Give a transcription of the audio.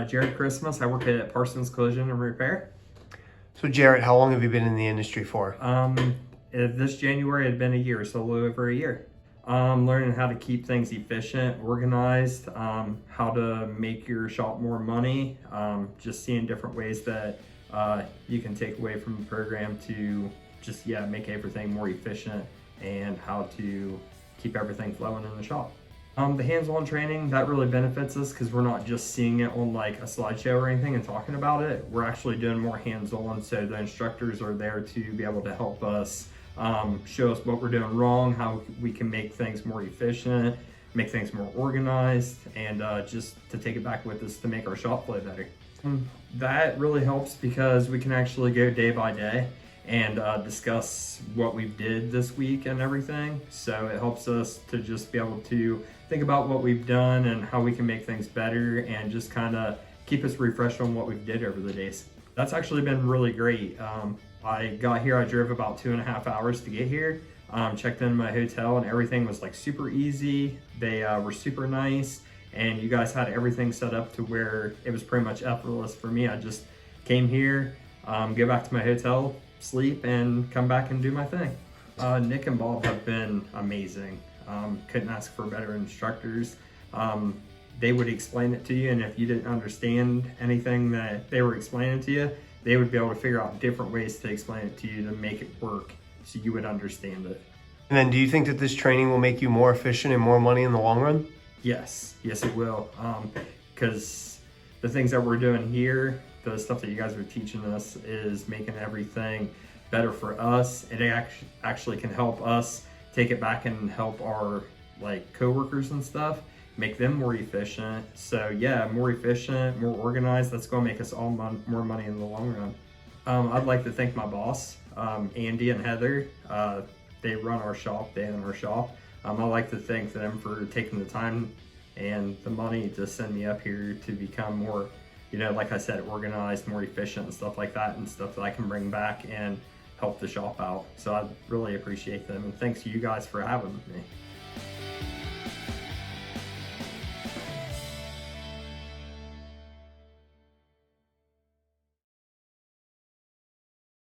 Jared Christmas. I work at Parson's Collision and Repair. So Jarrett, how long have you been in the industry for? This January had been a year, so a little over a year. Learning how to keep things efficient, organized, how to make your shop more money, just seeing different ways that you can take away from the program to just, make everything more efficient and how to keep everything flowing in the shop. The hands-on training, that really benefits us because we're not just seeing it on like a slideshow or anything and talking about it. We're actually doing more hands-on, so the instructors are there to be able to help us, show us what we're doing wrong, how we can make things more efficient, make things more organized, and just to take it back with us to make our shop flow better. That really helps because we can actually go day by day and discuss what we did this week and everything. So it helps us to just be able to think about what we've done and how we can make things better and just kind of keep us refreshed on what we did over the days. That's actually been really great. I got here, I drove about 2.5 hours to get here, checked in my hotel, and everything was like super easy. They were super nice, and you guys had everything set up to where it was pretty much effortless for me. I just came here, go back to my hotel, sleep, and come back and do my thing. Nick and Bob have been amazing. Couldn't ask for better instructors. They would explain it to you, and if you didn't understand anything that they were explaining to you, they would be able to figure out different ways to explain it to you to make it work so you would understand it. And then do you think that this training will make you more efficient and more money in the long run? Yes, it will. Because the things that we're doing here, the stuff that you guys are teaching us is making everything better for us. It actually can help us take it back and help our coworkers and stuff, make them more efficient. So more efficient, more organized. That's going to make us all more money in the long run. I'd like to thank my boss, Andy and Heather. They run our shop, they own our shop. I'd like to thank them for taking the time and the money to send me up here to become more, like I said, organized, more efficient and stuff like that, and stuff that I can bring back and help the shop out. So I really appreciate them, and thanks to you guys for having me.